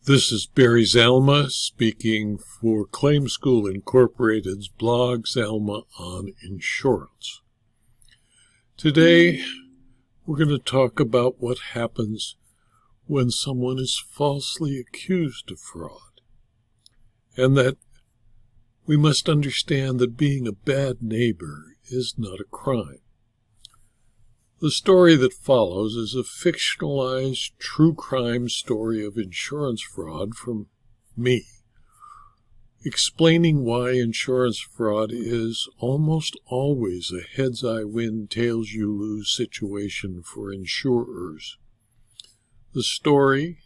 This is Barry Zalma speaking for Claim School Incorporated's blog, Zalma on Insurance. Today, we're going to talk about what happens when someone is falsely accused of fraud, and that we must understand that being a bad neighbor is not a crime. The story that follows is a fictionalized true crime story of insurance fraud from me, explaining why insurance fraud is almost always a heads-I-win, tails-you-lose situation for insurers. The story,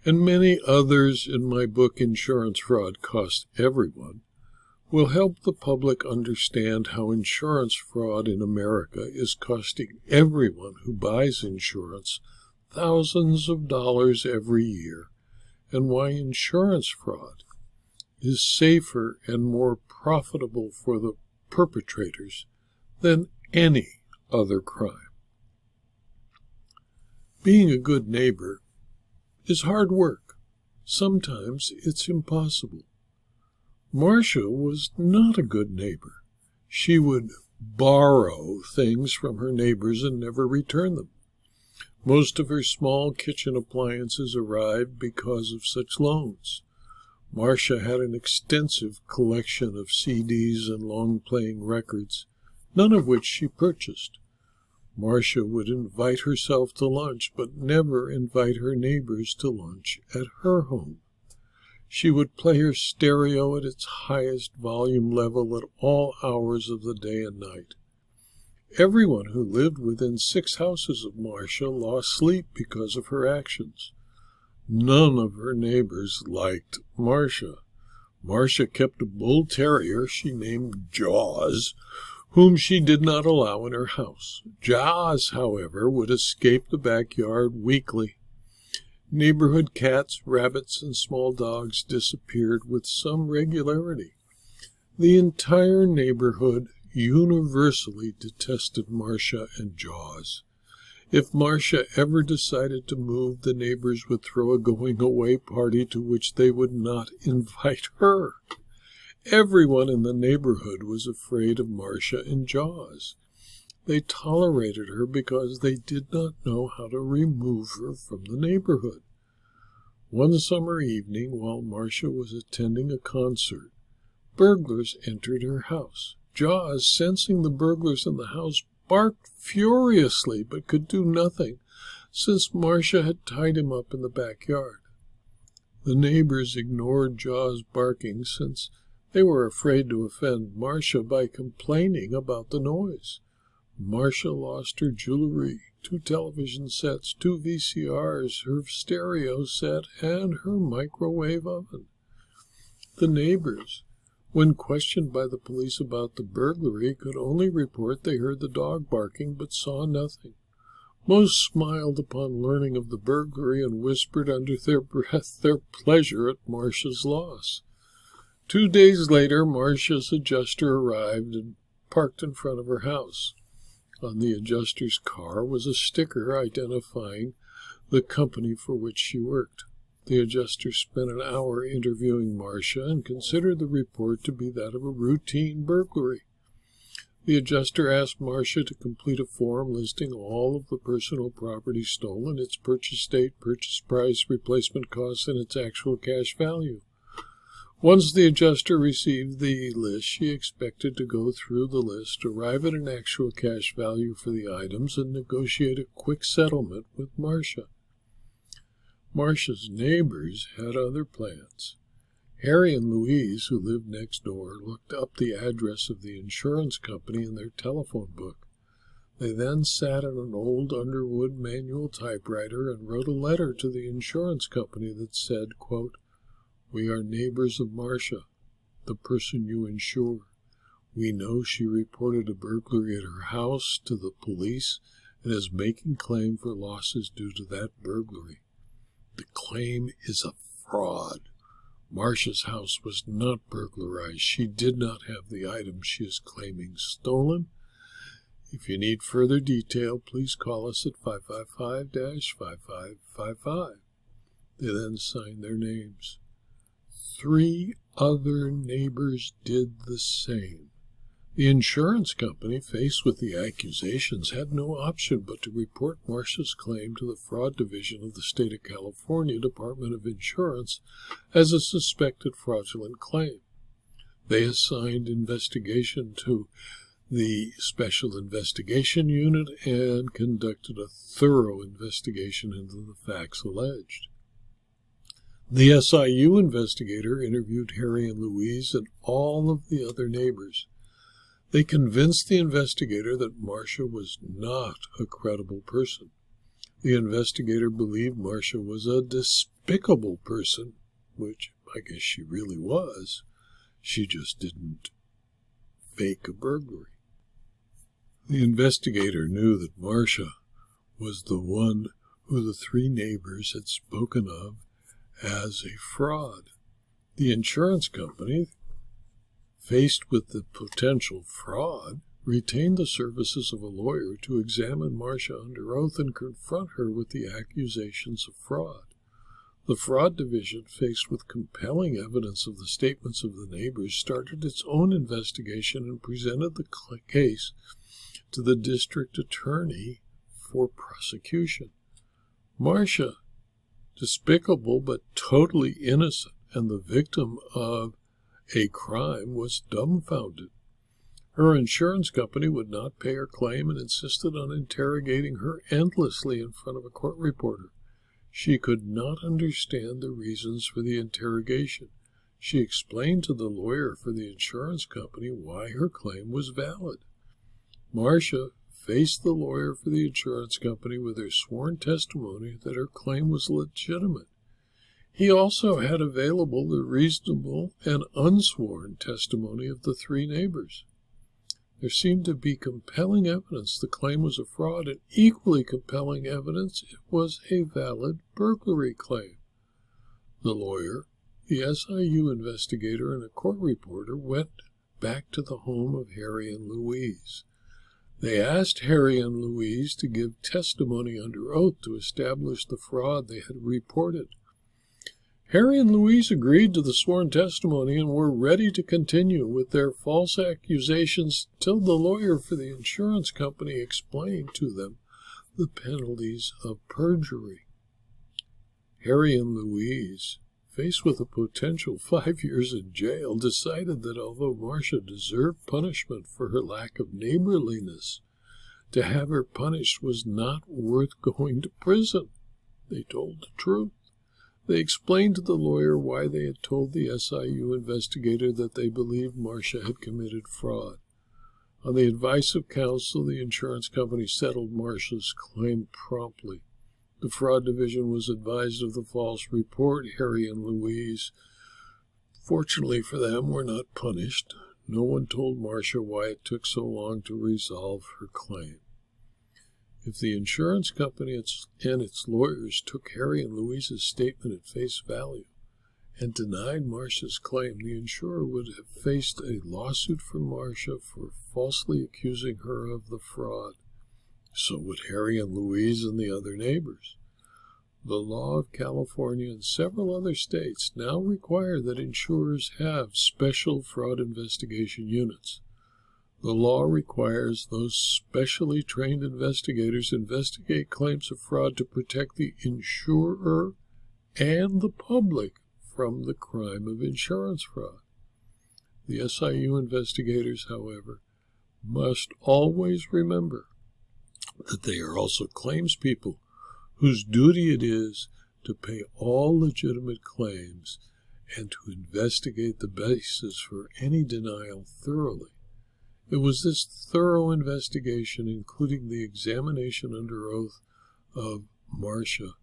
and many others in my book Insurance Fraud Costs Everyone, will help the public understand how insurance fraud in America is costing everyone who buys insurance thousands of dollars every year, and why insurance fraud is safer and more profitable for the perpetrators than any other crime. Being a good neighbor is hard work. Sometimes it's impossible. Marsha was not a good neighbor. She would borrow things from her neighbors and never return them. Most of her small kitchen appliances arrived because of such loans. Marsha had an extensive collection of CDs and long-playing records, none of which she purchased. Marsha would invite herself to lunch, but never invite her neighbors to lunch at her home. She would play her stereo at its highest volume level at all hours of the day and night. Everyone who lived within 6 houses of Marsha lost sleep because of her actions. None of her neighbors liked Marsha. Marsha kept a bull terrier she named Jaws, whom she did not allow in her house. Jaws, however, would escape the backyard weekly. Neighborhood cats, rabbits, and small dogs disappeared with some regularity. The entire neighborhood universally detested Marsha and Jaws. If Marsha ever decided to move, the neighbors would throw a going-away party to which they would not invite her. Everyone in the neighborhood was afraid of Marsha and Jaws. They tolerated her because they did not know how to remove her from the neighborhood. One summer evening, while Marsha was attending a concert, burglars entered her house. Jaws, sensing the burglars in the house, barked furiously but could do nothing, since Marsha had tied him up in the backyard. The neighbors ignored Jaws' barking, since they were afraid to offend Marsha by complaining about the noise. Marsha lost her jewelry, 2 television sets, 2 VCRs, her stereo set, and her microwave oven. The neighbors, when questioned by the police about the burglary, could only report they heard the dog barking but saw nothing. Most smiled upon learning of the burglary and whispered under their breath their pleasure at Marsha's loss. 2 days later, Marsha's adjuster arrived and parked in front of her house. On the adjuster's car was a sticker identifying the company for which she worked. The adjuster spent an hour interviewing Marsha and considered the report to be that of a routine burglary. The adjuster asked Marsha to complete a form listing all of the personal property stolen, its purchase date, purchase price, replacement costs, and its actual cash value. Once the adjuster received the list, she expected to go through the list, arrive at an actual cash value for the items, and negotiate a quick settlement with Marsha. Marsha's neighbors had other plans. Harry and Louise, who lived next door, looked up the address of the insurance company in their telephone book. They then sat at an old Underwood manual typewriter and wrote a letter to the insurance company that said, quote, "We are neighbors of Marsha, the person you insure. We know she reported a burglary at her house to the police and is making claim for losses due to that burglary. The claim is a fraud. Marsha's house was not burglarized. She did not have the items she is claiming stolen. If you need further detail, please call us at 555-5555. They then signed their names. 3 other neighbors did the same. The insurance company, faced with the accusations, had no option but to report Marsha's claim to the Fraud Division of the State of California Department of Insurance as a suspected fraudulent claim. They assigned investigation to the Special Investigation Unit and conducted a thorough investigation into the facts alleged. The SIU investigator interviewed Harry and Louise and all of the other neighbors. They convinced the investigator that Marsha was not a credible person. The investigator believed Marsha was a despicable person, which I guess she really was. She just didn't fake a burglary. The investigator knew that Marsha was the one who the 3 neighbors had spoken of as a fraud. The insurance company, faced with the potential fraud, retained the services of a lawyer to examine Marsha under oath and confront her with the accusations of fraud. The Fraud Division, faced with compelling evidence of the statements of the neighbors, started its own investigation and presented the case to the district attorney for prosecution. Marsha, despicable but totally innocent and the victim of a crime, was dumbfounded. Her insurance company would not pay her claim and insisted on interrogating her endlessly in front of a court reporter. She could not understand the reasons for the interrogation. She explained to the lawyer for the insurance company why her claim was valid. Marsha faced the lawyer for the insurance company with her sworn testimony that her claim was legitimate. He also had available the reasonable and unsworn testimony of the 3 neighbors. There seemed to be compelling evidence the claim was a fraud, and equally compelling evidence it was a valid burglary claim. The lawyer, the SIU investigator, and a court reporter went back to the home of Harry and Louise. They asked Harry and Louise to give testimony under oath to establish the fraud they had reported. Harry and Louise agreed to the sworn testimony and were ready to continue with their false accusations till the lawyer for the insurance company explained to them the penalties of perjury. Harry and Louise, faced with a potential 5 years in jail, decided that although Marsha deserved punishment for her lack of neighborliness, to have her punished was not worth going to prison. They told the truth. They explained to the lawyer why they had told the SIU investigator that they believed Marsha had committed fraud. On the advice of counsel, the insurance company settled Marsha's claim promptly. The Fraud Division was advised of the false report. Harry and Louise, fortunately for them, were not punished. No one told Marsha why it took so long to resolve her claim. If the insurance company and its lawyers took Harry and Louise's statement at face value and denied Marsha's claim, the insurer would have faced a lawsuit from Marsha for falsely accusing her of the fraud. So would Harry and Louise and the other neighbors. The law of California and several other states now require that insurers have special fraud investigation units. The law requires those specially trained investigators investigate claims of fraud to protect the insurer and the public from the crime of insurance fraud. The SIU investigators, however, must always remember that they are also claims people whose duty it is to pay all legitimate claims and to investigate the basis for any denial thoroughly. It was this thorough investigation, including the examination under oath of Marsha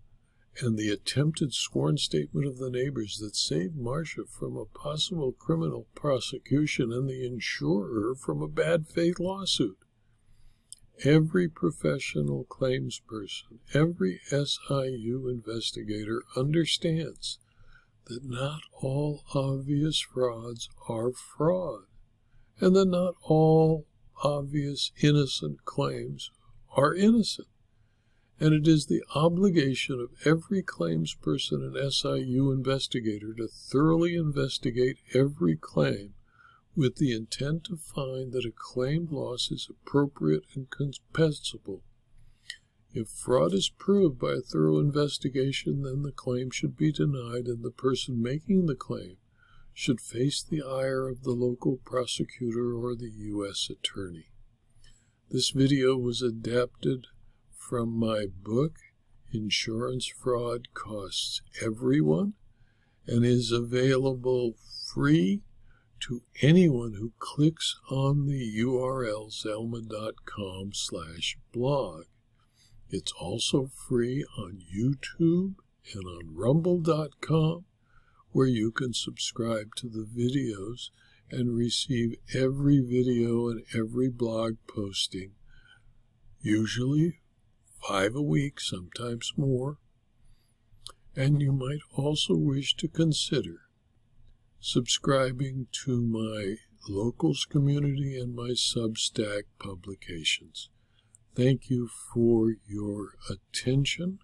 and the attempted sworn statement of the neighbors, that saved Marsha from a possible criminal prosecution and the insurer from a bad faith lawsuit. Every professional claims person, every SIU investigator understands that not all obvious frauds are fraud, and that not all obvious innocent claims are innocent. and it is the obligation of every claims person and SIU investigator to thoroughly investigate every claim with the intent to find that a claimed loss is appropriate and compensable. If fraud is proved by a thorough investigation, then the claim should be denied and the person making the claim should face the ire of the local prosecutor or the U.S. attorney. This video was adapted from my book, Insurance Fraud Costs Everyone, and is available free to anyone who clicks on the URL zelma.com/blog. It's also free on YouTube and on rumble.com, where you can subscribe to the videos and receive every video and every blog posting, usually 5 a week, sometimes more. And you might also wish to consider subscribing to my locals community and my Substack publications. Thank you for your attention.